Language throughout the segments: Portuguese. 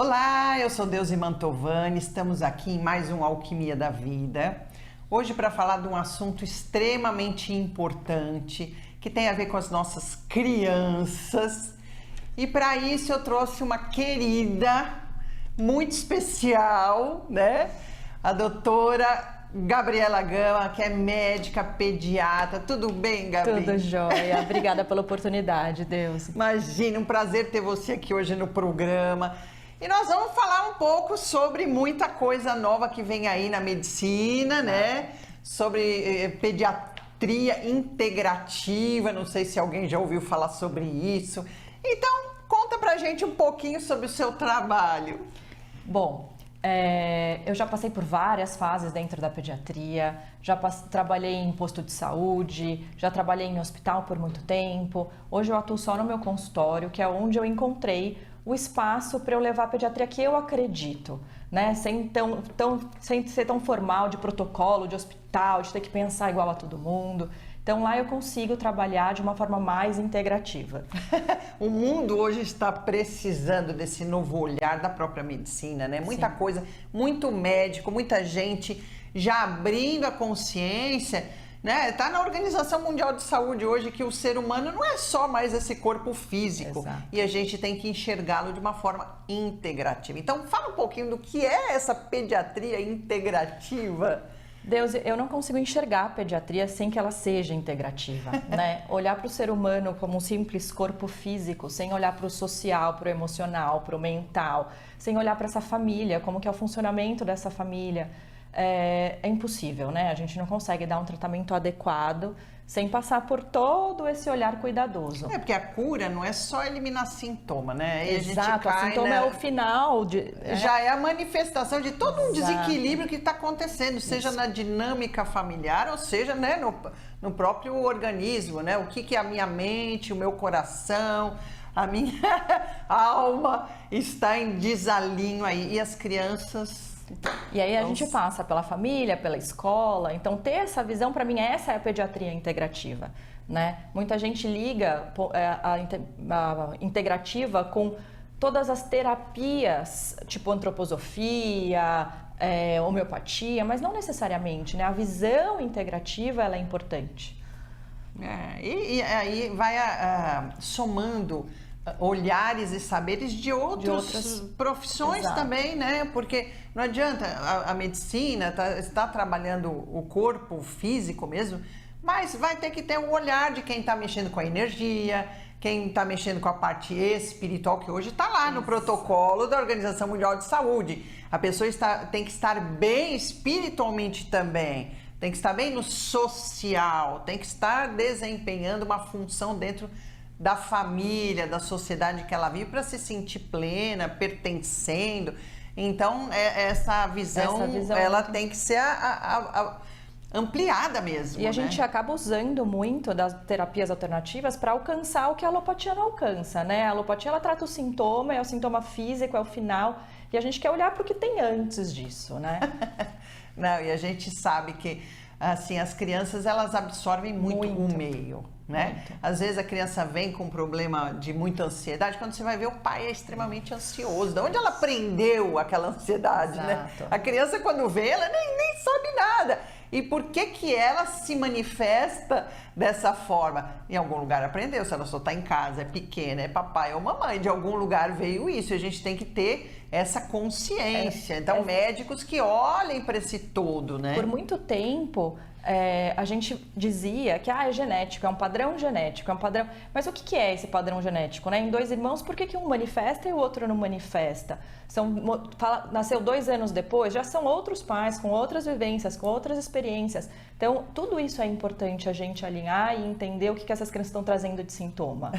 Olá, eu sou Deusi Mantovani, estamos aqui em mais um Alquimia da Vida. Hoje para falar de um assunto extremamente importante, que tem a ver com as nossas crianças. E para isso eu trouxe uma querida, muito especial, né? A doutora Gabriela Gama, que é médica pediatra. Tudo bem, Gabi? Tudo jóia. Obrigada pela oportunidade, Deus. Imagina, um prazer ter você aqui hoje no programa. E nós vamos falar um pouco sobre muita coisa nova que vem aí na medicina, né? Sobre pediatria integrativa, não sei se alguém já ouviu falar sobre isso. Então, conta pra gente um pouquinho sobre o seu trabalho. Bom, eu já passei por várias fases dentro da pediatria, trabalhei em posto de saúde, já trabalhei em hospital por muito tempo. Hoje eu atuo só no meu consultório, que é onde eu encontrei o espaço para eu levar a pediatria que eu acredito, né? Sem ser tão formal de protocolo, de hospital, de ter que pensar igual a todo mundo. Então lá eu consigo trabalhar de uma forma mais integrativa. O mundo hoje está precisando desse novo olhar da própria medicina, né? Muita coisa, muito médico, muita gente já abrindo a consciência, né? Tá na Organização Mundial de Saúde hoje que o ser humano não é só mais esse corpo físico. Exato. E a gente tem que enxergá-lo de uma forma integrativa. Então fala um pouquinho do que é essa pediatria integrativa. Deus, eu não consigo enxergar a pediatria sem que ela seja integrativa, né? Olhar para o ser humano como um simples corpo físico, sem olhar para o social, para o emocional, para o mental, sem olhar para essa família, como que é o funcionamento dessa família, é impossível, né? A gente não consegue dar um tratamento adequado sem passar por todo esse olhar cuidadoso. Porque a cura não é só eliminar sintoma, né? E Exato, o sintoma é o final. Já é a manifestação de todo um desequilíbrio que está acontecendo, seja na dinâmica familiar, ou seja, né, no próprio organismo, né? O que a minha mente, o meu coração, a minha alma está em desalinho aí. E as crianças... E aí a gente passa pela família, pela escola. Então ter essa visão, para mim, essa é a pediatria integrativa, né? Muita gente liga a integrativa com todas as terapias, tipo antroposofia, homeopatia, mas não necessariamente, né? A visão integrativa, ela é importante. E aí vai somando olhares e saberes de outras profissões. Exato. Também, né? Porque não adianta, a medicina está trabalhando o corpo físico mesmo, mas vai ter que ter um olhar de quem está mexendo com a energia, quem está mexendo com a parte espiritual, que hoje está lá no protocolo da Organização Mundial de Saúde. A pessoa tem que estar bem espiritualmente também, tem que estar bem no social, tem que estar desempenhando uma função dentro da família, da sociedade que ela vive, para se sentir plena, pertencendo. Então, essa visão ela tem que ser ampliada mesmo. E a gente acaba usando muito das terapias alternativas para alcançar o que a alopatia não alcança, né? A alopatia, ela trata o sintoma, é o sintoma físico, é o final, e a gente quer olhar para o que tem antes disso, né? Não, e a gente sabe que assim, as crianças, elas absorvem muito o meio, né? Muito. Às vezes a criança vem com um problema de muita ansiedade, quando você vai ver, o pai é extremamente ansioso. De onde ela aprendeu aquela ansiedade, né? A criança, quando vê, ela nem sabe nada. E por que ela se manifesta dessa forma? Em algum lugar aprendeu, se ela só está em casa, é pequena, é papai ou mamãe, de algum lugar veio isso. E a gente tem que ter essa consciência. Então, médicos que olhem para esse todo, né? Por muito tempo, a gente dizia que é genético, é um padrão genético, é um padrão... Mas o que é esse padrão genético, né? Em dois irmãos, por que um manifesta e o outro não manifesta? Nasceu 2 anos depois, já são outros pais, com outras vivências, com outras experiências. Então, tudo isso é importante a gente alinhar e entender o que essas crianças estão trazendo de sintoma.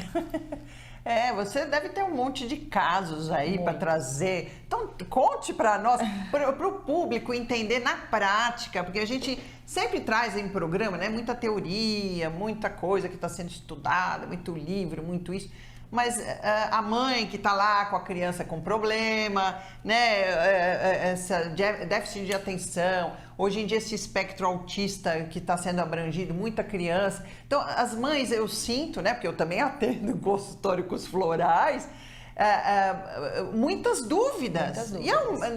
Você deve ter um monte de casos aí para trazer. Então, conte para nós, para o público entender na prática, porque a gente sempre traz em programa, né, muita teoria, muita coisa que está sendo estudada, muito livro, muito isso. Mas a mãe que está lá com a criança com problema, né, essa déficit de atenção, hoje em dia esse espectro autista que está sendo abrangido, muita criança. Então, as mães, eu sinto, né, porque eu também atendo em consultório com os florais, muitas dúvidas. E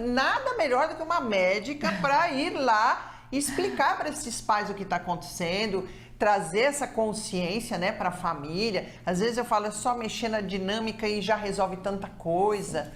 nada melhor do que uma médica para ir lá e explicar para esses pais o que está acontecendo, trazer essa consciência, né, para a família. Às vezes eu falo, é só mexer na dinâmica e já resolve tanta coisa.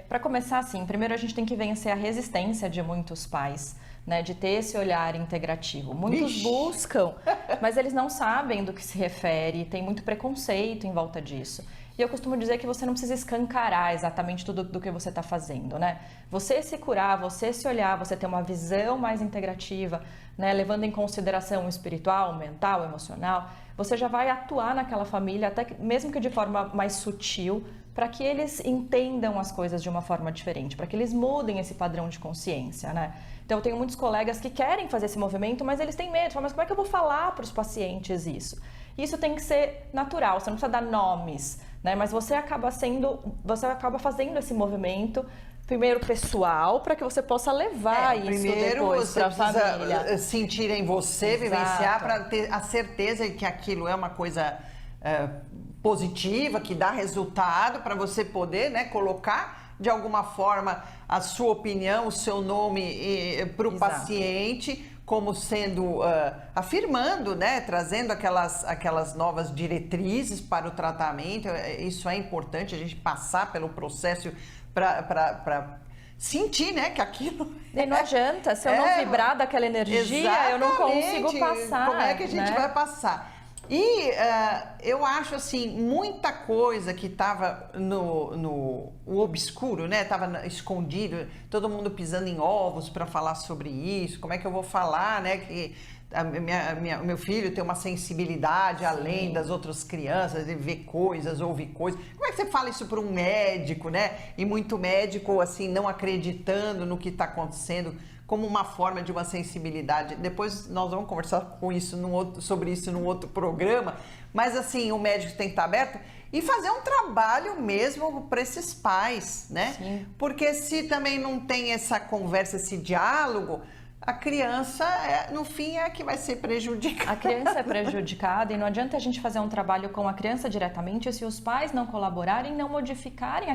Para começar, assim, primeiro a gente tem que vencer a resistência de muitos pais, né, de ter esse olhar integrativo. Muitos buscam, mas eles não sabem do que se refere, tem muito preconceito em volta disso. E eu costumo dizer que você não precisa escancarar exatamente tudo do que você está fazendo, né? Você se curar, você se olhar, você ter uma visão mais integrativa, né, levando em consideração o espiritual, o mental, o emocional, você já vai atuar naquela família, até mesmo que de forma mais sutil, para que eles entendam as coisas de uma forma diferente, para que eles mudem esse padrão de consciência, né? Então, eu tenho muitos colegas que querem fazer esse movimento, mas eles têm medo. Falam, mas como é que eu vou falar para os pacientes isso? Isso tem que ser natural, você não precisa dar nomes, né? Mas você acaba fazendo esse movimento, primeiro pessoal, para que você possa levar isso depois para a família. Sentir em você, vivenciar, para ter a certeza de que aquilo é uma coisa positiva, que dá resultado, para você poder, né, colocar de alguma forma a sua opinião, o seu nome para o paciente, como sendo, afirmando, né, trazendo aquelas novas diretrizes para o tratamento. Isso é importante, a gente passar pelo processo para sentir, né, que aquilo... E não adianta, se eu não vibrar daquela energia, eu não consigo passar. Como é que a gente vai passar? E eu acho, assim, muita coisa que estava no obscuro, né? Estava escondido, todo mundo pisando em ovos para falar sobre isso. Como é que eu vou falar, né? Que o meu filho tem uma sensibilidade além das outras crianças, ele vê coisas, ouve coisas. Como é que você fala isso para um médico, né? E muito médico, assim, não acreditando no que está acontecendo, como uma forma de uma sensibilidade. Depois nós vamos conversar sobre isso num outro programa, mas assim, o médico tem que estar aberto e fazer um trabalho mesmo para esses pais, né? Sim. Porque se também não tem essa conversa, esse diálogo, a criança, no fim, é a que vai ser prejudicada. A criança é prejudicada e não adianta a gente fazer um trabalho com a criança diretamente se os pais não colaborarem, não modificarem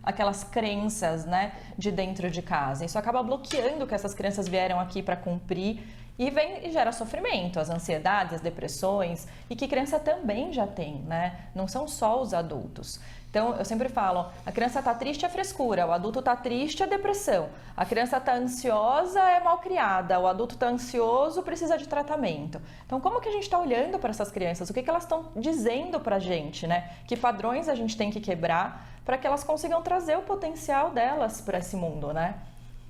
aquelas crenças, né, de dentro de casa. Isso acaba bloqueando que essas crianças vieram aqui para cumprir e gera sofrimento, as ansiedades, as depressões, e que criança também já tem, né? Não são só os adultos. Então, eu sempre falo, a criança está triste é frescura, o adulto está triste é depressão, a criança está ansiosa é malcriada, o adulto está ansioso precisa de tratamento. Então, como que a gente está olhando para essas crianças? O que elas estão dizendo para a gente, né? Que padrões a gente tem que quebrar para que elas consigam trazer o potencial delas para esse mundo, né?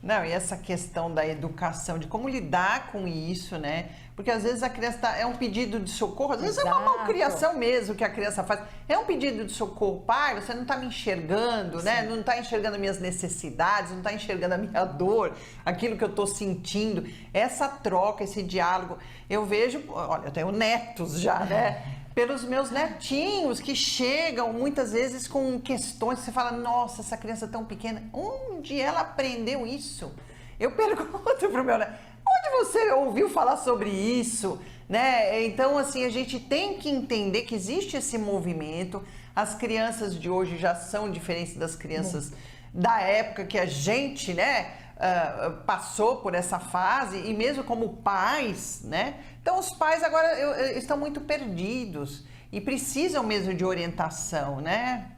Não, e essa questão da educação, de como lidar com isso, né? Porque às vezes a criança é um pedido de socorro, às vezes é uma malcriação mesmo que a criança faz. É um pedido de socorro, pai, você não está me enxergando, né? Não está enxergando as minhas necessidades, não está enxergando a minha dor, aquilo que eu estou sentindo. Essa troca, esse diálogo, eu vejo, olha, eu tenho netos já, né? Pelos meus netinhos que chegam muitas vezes com questões que você fala, nossa, essa criança é tão pequena, onde ela aprendeu isso? Eu pergunto pro meu neto, onde você ouviu falar sobre isso? Né? Então, assim, a gente tem que entender que existe esse movimento, as crianças de hoje já são diferentes das crianças da época que a gente, né, passou por essa fase, e mesmo como pais, né? Então os pais agora estão muito perdidos e precisam mesmo de orientação, né?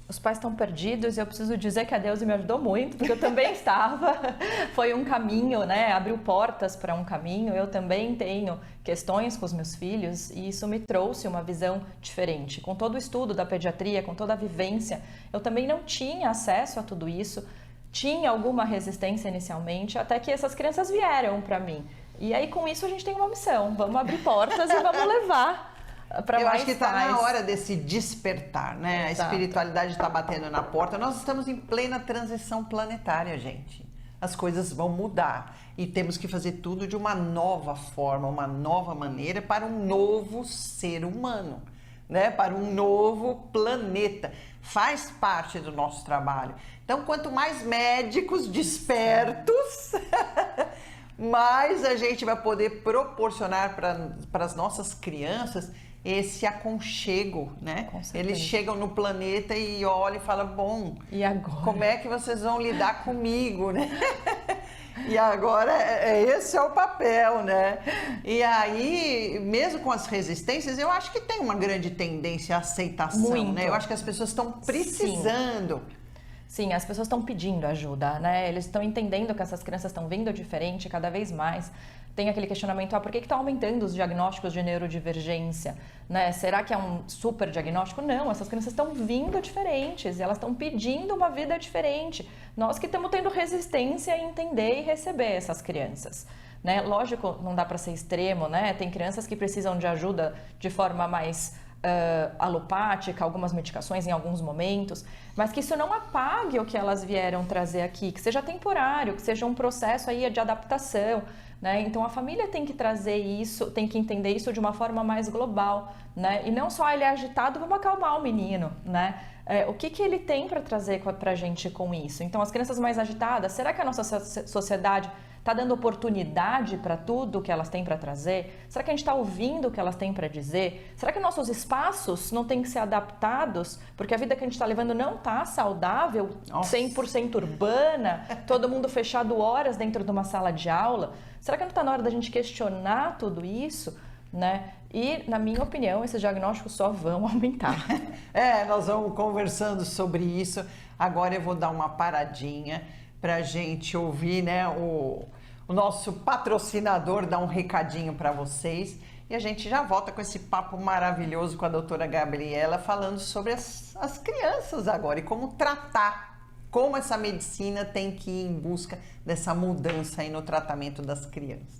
Os pais estão perdidos e eu preciso dizer que a Deus me ajudou muito, porque eu também estava, foi um caminho, né? Abriu portas para um caminho. Eu também tenho questões com os meus filhos e isso me trouxe uma visão diferente. Com todo o estudo da pediatria, com toda a vivência, eu também não tinha acesso a tudo isso. Tinha alguma resistência inicialmente, até que essas crianças vieram para mim. E aí, com isso, a gente tem uma missão. Vamos abrir portas e vamos levar para mais. Eu acho que está na hora desse despertar, né? Exato. A espiritualidade está batendo na porta. Nós estamos em plena transição planetária, gente. As coisas vão mudar e temos que fazer tudo de uma nova forma, uma nova maneira para um novo ser humano, né? Para um novo planeta. Faz parte do nosso trabalho. Então, quanto mais médicos despertos, mais a gente vai poder proporcionar para as nossas crianças esse aconchego, né? Com certeza. Eles chegam no planeta e olham e falam, bom, e agora? Como é que vocês vão lidar comigo, né? E agora, esse é o papel, né? E aí, mesmo com as resistências, eu acho que tem uma grande tendência à aceitação, Muito. né? Eu acho que as pessoas estão precisando. Sim, as pessoas estão pedindo ajuda, né? Eles estão entendendo que essas crianças estão vindo diferente cada vez mais. Tem aquele questionamento, por que está aumentando os diagnósticos de neurodivergência? Né? Será que é um super diagnóstico? Não, essas crianças estão vindo diferentes, elas estão pedindo uma vida diferente. Nós que estamos tendo resistência em entender e receber essas crianças. Né? Lógico, não dá para ser extremo, né? Tem crianças que precisam de ajuda de forma mais alopática, algumas medicações em alguns momentos, mas que isso não apague o que elas vieram trazer aqui, que seja temporário, que seja um processo aí de adaptação, né? Então a família tem que trazer isso, tem que entender isso de uma forma mais global, né? E não só ele é agitado, vamos acalmar o menino, né? O que ele tem para trazer para a gente com isso? Então as crianças mais agitadas, será que a nossa sociedade está dando oportunidade para tudo que elas têm para trazer? Será que a gente está ouvindo o que elas têm para dizer? Será que nossos espaços não têm que ser adaptados? Porque a vida que a gente está levando não está saudável, 100% urbana, todo mundo fechado horas dentro de uma sala de aula. Será que não está na hora da gente questionar tudo isso? Né? E, na minha opinião, esses diagnósticos só vão aumentar. Nós vamos conversando sobre isso. Agora eu vou dar uma paradinha para a gente ouvir, né, o nosso patrocinador dar um recadinho para vocês e a gente já volta com esse papo maravilhoso com a doutora Gabriela falando sobre as crianças agora e como tratar, como essa medicina tem que ir em busca dessa mudança aí no tratamento das crianças.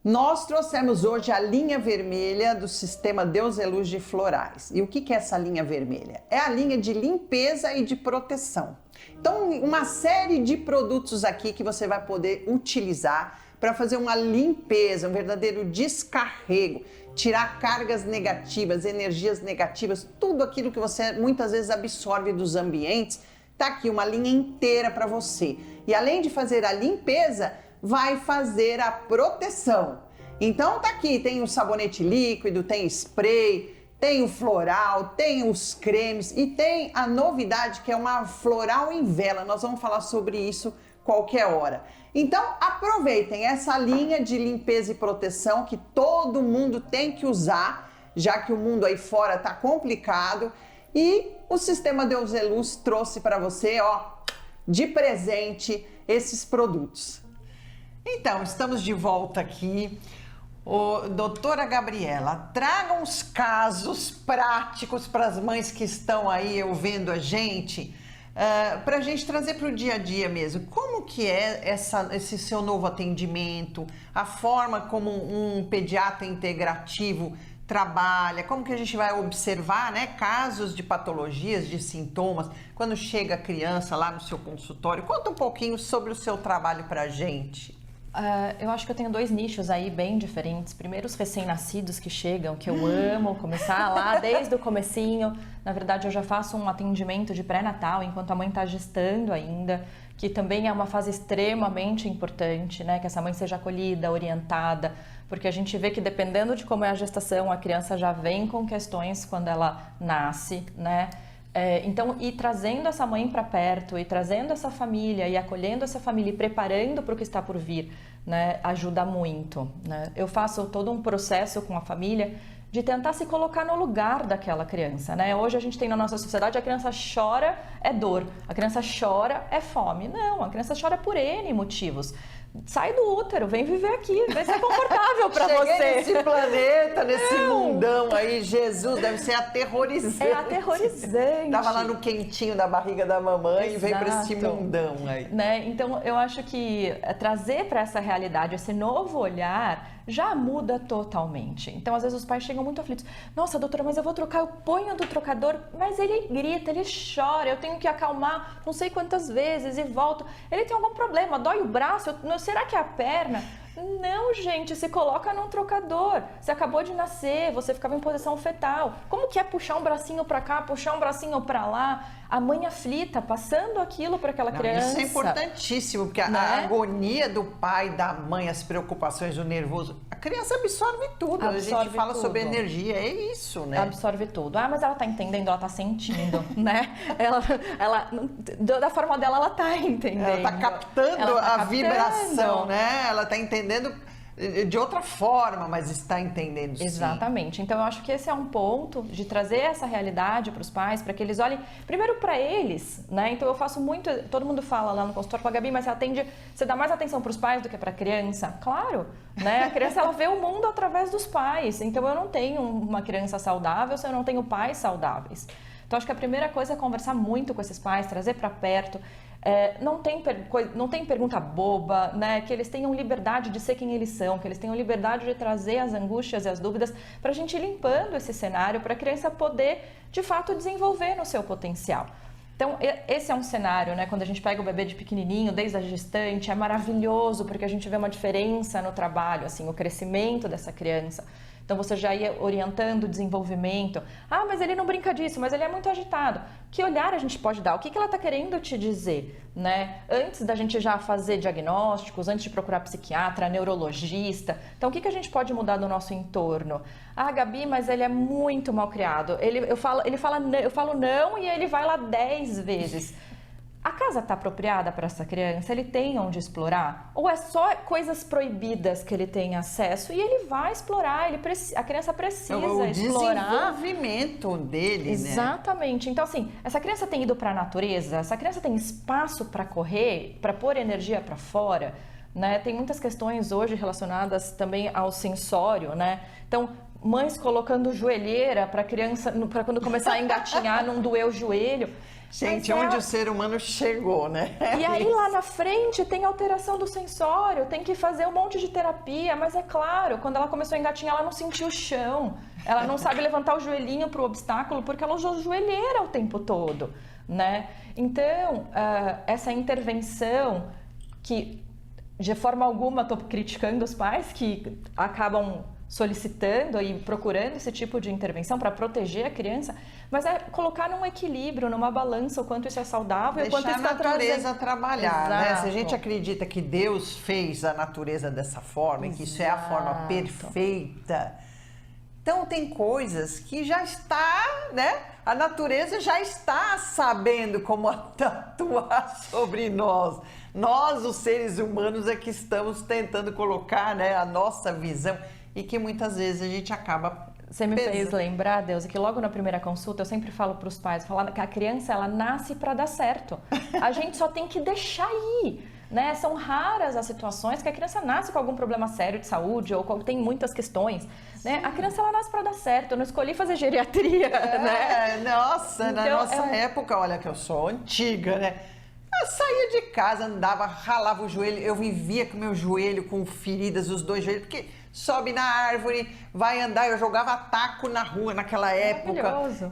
Nós trouxemos hoje a linha vermelha do sistema Deus é Luz de Florais. E o que é essa linha vermelha? É a linha de limpeza e de proteção. Então, uma série de produtos aqui que você vai poder utilizar para fazer uma limpeza, um verdadeiro descarrego, tirar cargas negativas, energias negativas, tudo aquilo que você muitas vezes absorve dos ambientes. Tá aqui uma linha inteira para você. E além de fazer a limpeza, vai fazer a proteção. Então tá aqui, tem o sabonete líquido, tem spray, tem o floral, tem os cremes e tem a novidade que é uma floral em vela. Nós vamos falar sobre isso qualquer hora. Então aproveitem essa linha de limpeza e proteção que todo mundo tem que usar, já que o mundo aí fora tá complicado e o Sistema Deus é Luz trouxe para você, de presente esses produtos. Então, estamos de volta aqui. Doutora Gabriela, traga uns casos práticos para as mães que estão aí ouvindo a gente, para a gente trazer para o dia a dia mesmo. Como que é esse seu novo atendimento, a forma como um pediatra integrativo trabalha, como que a gente vai observar, né, casos de patologias, de sintomas, quando chega a criança lá no seu consultório. Conta um pouquinho sobre o seu trabalho para a gente. Eu acho que eu tenho dois nichos aí bem diferentes. Primeiro, os recém-nascidos que chegam, que eu amo, começar lá desde o comecinho. Na verdade, eu já faço um atendimento de pré-natal, enquanto a mãe está gestando ainda, que também é uma fase extremamente importante, né? Que essa mãe seja acolhida, orientada, porque a gente vê que dependendo de como é a gestação, a criança já vem com questões quando ela nasce, né? Então, ir trazendo essa mãe para perto, e trazendo essa família, e acolhendo essa família, e preparando para o que está por vir, né, ajuda muito, né? Eu faço todo um processo com a família de tentar se colocar no lugar daquela criança, né? Hoje a gente tem na nossa sociedade, a criança chora é dor, a criança chora é fome. Não, a criança chora por N motivos. Sai do útero, vem viver aqui, vai ser confortável pra você. Cheguei nesse planeta, nesse mundão aí, Jesus, deve ser aterrorizante. É aterrorizante. Tava lá no quentinho da barriga da mamãe. Exato. E veio pra esse mundão aí. Né? Então, eu acho que trazer para essa realidade esse novo olhar já muda totalmente. Então, às vezes os pais chegam muito aflitos. Nossa, doutora, mas eu vou trocar, eu ponho do trocador, mas ele grita, ele chora, eu tenho que acalmar não sei quantas vezes e volto. Ele tem algum problema, dói o braço, será que é a perna? Não, gente, se coloca num trocador. Você acabou de nascer, você ficava em posição fetal. Como que é puxar um bracinho para cá, puxar um bracinho para lá? A mãe aflita, passando aquilo para aquela criança. Isso é importantíssimo, porque né? a agonia do pai, da mãe, as preocupações, o nervoso, a criança absorve tudo. A gente fala sobre energia, é isso, né? Absorve tudo. Ah, mas ela tá entendendo, ela tá sentindo, né? Ela, da forma dela, ela tá entendendo. Ela tá captando a vibração, né? Ela tá entendendo de outra forma, mas está entendendo, sim. Exatamente. Então, eu acho que esse é um ponto de trazer essa realidade para os pais, para que eles olhem primeiro para eles, né? Então, eu faço muito, todo mundo fala lá no consultório, fala, Gabi, mas você dá mais atenção para os pais do que para a criança? Claro, né? A criança, ela vê o mundo através dos pais. Então, eu não tenho uma criança saudável se eu não tenho pais saudáveis. Então, acho que a primeira coisa é conversar muito com esses pais, trazer para perto. Não tem pergunta boba, né? Que eles tenham liberdade de ser quem eles são, que eles tenham liberdade de trazer as angústias e as dúvidas para a gente ir limpando esse cenário, para a criança poder, de fato, desenvolver no seu potencial. Então, esse é um cenário, né? Quando a gente pega o bebê de pequenininho, desde a gestante, é maravilhoso, porque a gente vê uma diferença no trabalho, assim, o crescimento dessa criança. Então, você já ia orientando o desenvolvimento. Ah, mas ele não brinca disso, mas ele é muito agitado. Que olhar a gente pode dar? O que ela está querendo te dizer? Né? Antes da gente já fazer diagnósticos, antes de procurar psiquiatra, neurologista. Então, o que a gente pode mudar do nosso entorno? Ah, Gabi, mas ele é muito mal criado. Eu falo não e ele vai lá 10 vezes. A casa está apropriada para essa criança? Ele tem onde explorar? Ou é só coisas proibidas que ele tem acesso e ele vai explorar? A criança precisa explorar. O desenvolvimento dele, Exatamente. Né? Então, assim, essa criança tem ido para a natureza? Essa criança tem espaço para correr, para pôr energia para fora? Né? Tem muitas questões hoje relacionadas também ao sensório, né? Então, mães colocando joelheira para a criança, para quando começar a engatinhar, não doer o joelho. Gente, onde o ser humano chegou, né? E aí lá na frente tem alteração do sensório, tem que fazer um monte de terapia, mas é claro, quando ela começou a engatinhar, ela não sentiu o chão, ela não sabe levantar o joelhinho para o obstáculo porque ela usou joelheira o tempo todo, né? Então, essa intervenção que, de forma alguma, estou criticando os pais que acabam solicitando e procurando esse tipo de intervenção para proteger a criança, mas é colocar num equilíbrio, numa balança, o quanto isso é saudável e o quanto isso está trazendo. Deixar a natureza trabalhar, né? Se a gente acredita que Deus fez a natureza dessa forma, e que isso é a forma perfeita, então tem coisas que já está, né? A natureza já está sabendo como atuar sobre nós. Nós, os seres humanos, é que estamos tentando colocar, né, a nossa visão. E que muitas vezes a gente acaba... Você me fez lembrar, Deus, que logo na primeira consulta eu sempre falo para os pais, que a criança, ela nasce para dar certo. A gente só tem que deixar ir, né? São raras as situações que a criança nasce com algum problema sério de saúde ou tem muitas questões, né? A criança, ela nasce para dar certo. Eu não escolhi fazer geriatria, né? Nossa, então, na nossa época, olha que eu sou antiga, né? Eu saía de casa, andava, ralava o joelho, eu vivia com meu joelho com feridas, os dois joelhos, porque sobe na árvore, vai andar, eu jogava taco na rua naquela época,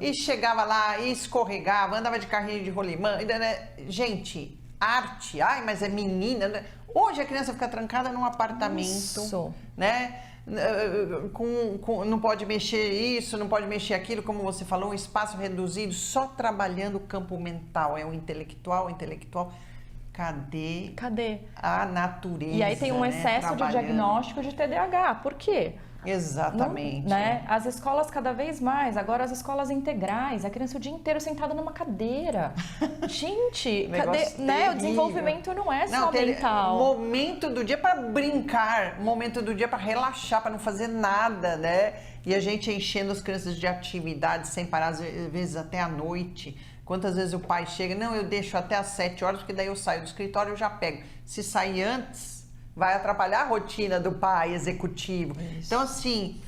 e chegava lá, e escorregava, andava de carrinho de rolimã, né? Gente, arte, ai, mas é menina, né? Hoje a criança fica trancada num apartamento, né? Não pode mexer isso, não pode mexer aquilo, como você falou, um espaço reduzido, só trabalhando o campo mental, é o intelectual. Cadê a natureza? E aí tem um excesso de diagnóstico de TDAH, por quê? Exatamente. Né? As escolas cada vez mais, agora as escolas integrais, a criança o dia inteiro sentada numa cadeira. Gente, cadê, né? O desenvolvimento não é só mental. Momento do dia para brincar, momento do dia para relaxar, para não fazer nada, né? E a gente enchendo as crianças de atividades sem parar, às vezes até à noite. Quantas vezes o pai chega, não, eu deixo até às 7 horas, porque daí eu saio do escritório e eu já pego. Se sair antes, vai atrapalhar a rotina do pai executivo. Isso. Então, assim,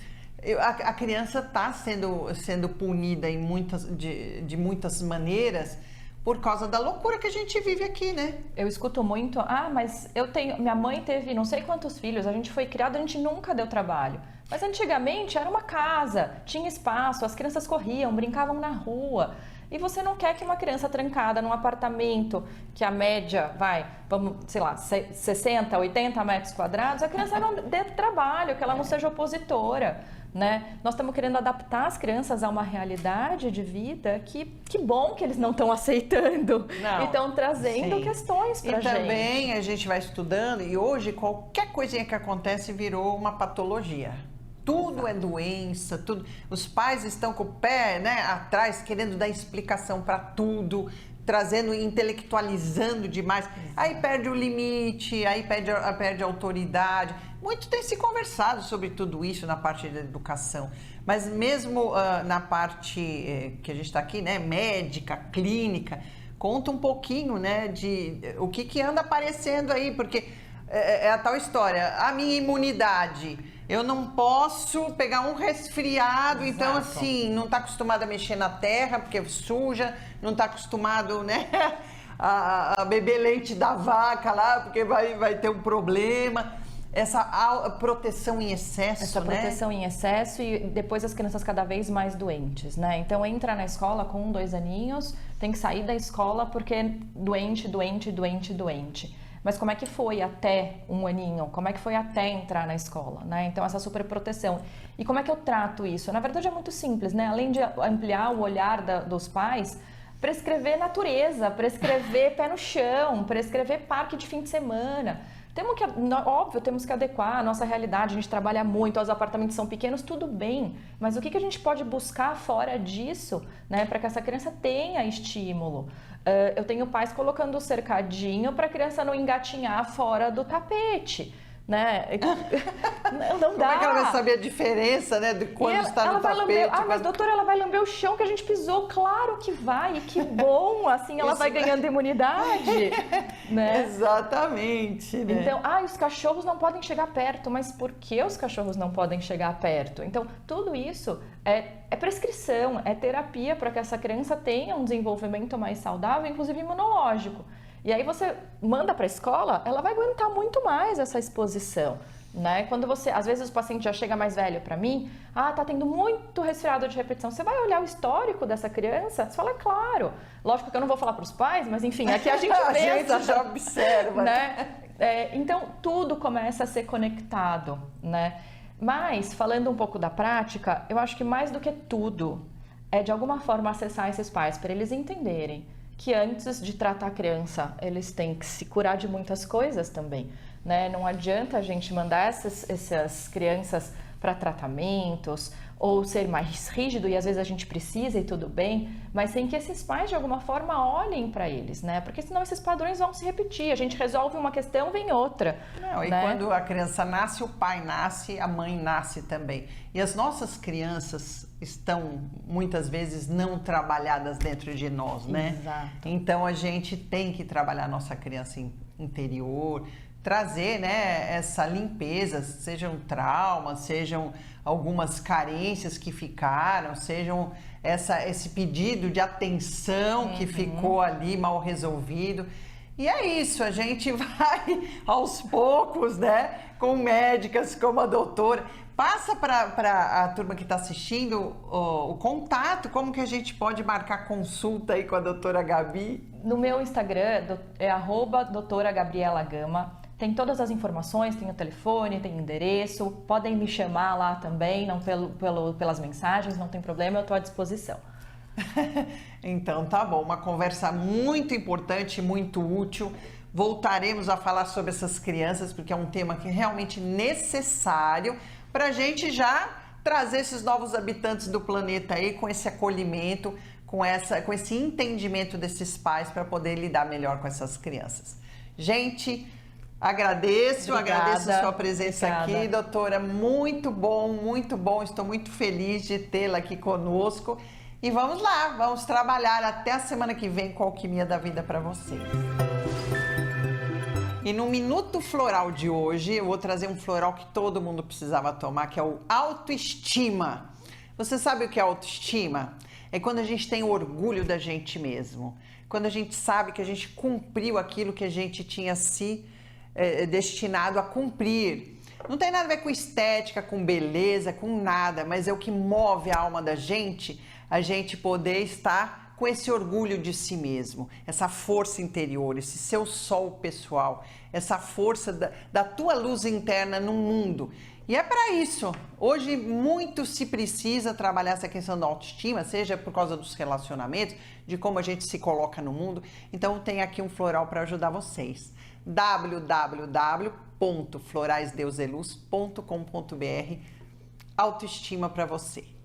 a criança está sendo punida de muitas maneiras por causa da loucura que a gente vive aqui, né? Eu escuto muito, mas minha mãe teve não sei quantos filhos, a gente foi criado, a gente nunca deu trabalho. Mas antigamente era uma casa, tinha espaço, as crianças corriam, brincavam na rua. E você não quer que uma criança trancada num apartamento que a média vamos, sei lá, 60, 80 metros quadrados, a criança não dê trabalho, que ela não seja opositora. Né? Nós estamos querendo adaptar as crianças a uma realidade de vida que bom que eles não estão aceitando e estão trazendo questões para a gente. E também a gente vai estudando e hoje qualquer coisinha que acontece virou uma patologia. Tudo é doença, tudo. Os pais estão com o pé, né, atrás, querendo dar explicação para tudo, trazendo, intelectualizando demais. Aí perde o limite, aí perde a autoridade. Muito tem se conversado sobre tudo isso na parte da educação, mas mesmo na parte que a gente está aqui, né, médica, clínica, conta um pouquinho, né, de o que anda aparecendo aí, porque é a tal história, a minha imunidade, eu não posso pegar um resfriado, então assim, não está acostumado a mexer na terra, porque suja, não está acostumado, né, a beber leite da vaca lá, porque vai ter um problema. Essa proteção em excesso, Essa proteção em excesso e depois as crianças cada vez mais doentes, né? Então entra na escola com 1, 2 aninhos, tem que sair da escola porque doente. Mas como é que foi até 1 aninho? Como é que foi até entrar na escola, né? Então essa superproteção. E como é que eu trato isso? Na verdade é muito simples, né? Além de ampliar o olhar dos pais, prescrever natureza, prescrever pé no chão, prescrever parque de fim de semana. Temos que adequar a nossa realidade, a gente trabalha muito, os apartamentos são pequenos, tudo bem, mas o que a gente pode buscar fora disso, né, para que essa criança tenha estímulo? Eu tenho pais colocando o cercadinho para a criança não engatinhar fora do tapete. Né? Não dá. Como é que ela vai saber a diferença, né, de quando está no tapete? Mas doutora, ela vai lamber o chão que a gente pisou. Claro que vai, e que bom, assim ela vai ganhando imunidade. Né? Exatamente. Né? Então, os cachorros não podem chegar perto, mas por que os cachorros não podem chegar perto? Então, tudo isso é prescrição, é terapia para que essa criança tenha um desenvolvimento mais saudável, inclusive imunológico. E aí você manda para a escola, ela vai aguentar muito mais essa exposição, né? Quando às vezes o paciente já chega mais velho para mim, tá tendo muito resfriado de repetição. Você vai olhar o histórico dessa criança? Você fala, claro. Lógico que eu não vou falar para os pais, mas enfim, aqui a gente pensa. A gente já observa. Né? Então, tudo começa a ser conectado, né? Mas, falando um pouco da prática, eu acho que mais do que tudo, é de alguma forma acessar esses pais, para eles entenderem que antes de tratar a criança, eles têm que se curar de muitas coisas também, né? Não adianta a gente mandar essas crianças para tratamentos ou ser mais rígido, e às vezes a gente precisa e tudo bem, mas sem que esses pais de alguma forma olhem para eles, né? Porque senão esses padrões vão se repetir, a gente resolve uma questão, vem outra. Não, né? E quando a criança nasce, o pai nasce, a mãe nasce também. E as nossas crianças estão muitas vezes não trabalhadas dentro de nós, né? Exato. Então a gente tem que trabalhar a nossa criança interior, trazer, né, essa limpeza, sejam traumas, sejam algumas carências que ficaram, sejam esse pedido de atenção que ficou ali mal resolvido. E é isso, a gente vai aos poucos, né, com médicas como a doutora. Passa para a turma que está assistindo o contato, como que a gente pode marcar consulta aí com a doutora Gabi? No meu Instagram é @doutora Gabriela Gama. Tem todas as informações, tem o telefone, tem o endereço. Podem me chamar lá também, não pelas mensagens, não tem problema, eu estou à disposição. Então tá bom, uma conversa muito importante, muito útil. Voltaremos a falar sobre essas crianças, porque é um tema que é realmente necessário para a gente já trazer esses novos habitantes do planeta aí com esse acolhimento, com esse entendimento desses pais para poder lidar melhor com essas crianças. Gente, agradeço a sua presença aqui, doutora. Muito bom. Estou muito feliz de tê-la aqui conosco. E vamos lá, vamos trabalhar até a semana que vem com a Alquimia da Vida para vocês. E no Minuto Floral de hoje, eu vou trazer um floral que todo mundo precisava tomar, que é o autoestima. Você sabe o que é autoestima? É quando a gente tem orgulho da gente mesmo. Quando a gente sabe que a gente cumpriu aquilo que a gente tinha destinado a cumprir. Não tem nada a ver com estética, com beleza, com nada, mas é o que move a alma da gente, a gente poder estar com esse orgulho de si mesmo, essa força interior, esse seu sol pessoal, essa força da tua luz interna no mundo. E é para isso, hoje muito se precisa trabalhar essa questão da autoestima, seja por causa dos relacionamentos, de como a gente se coloca no mundo. Então tem aqui um floral para ajudar vocês. www.floraisdeuseluz.com.br. Autoestima para você.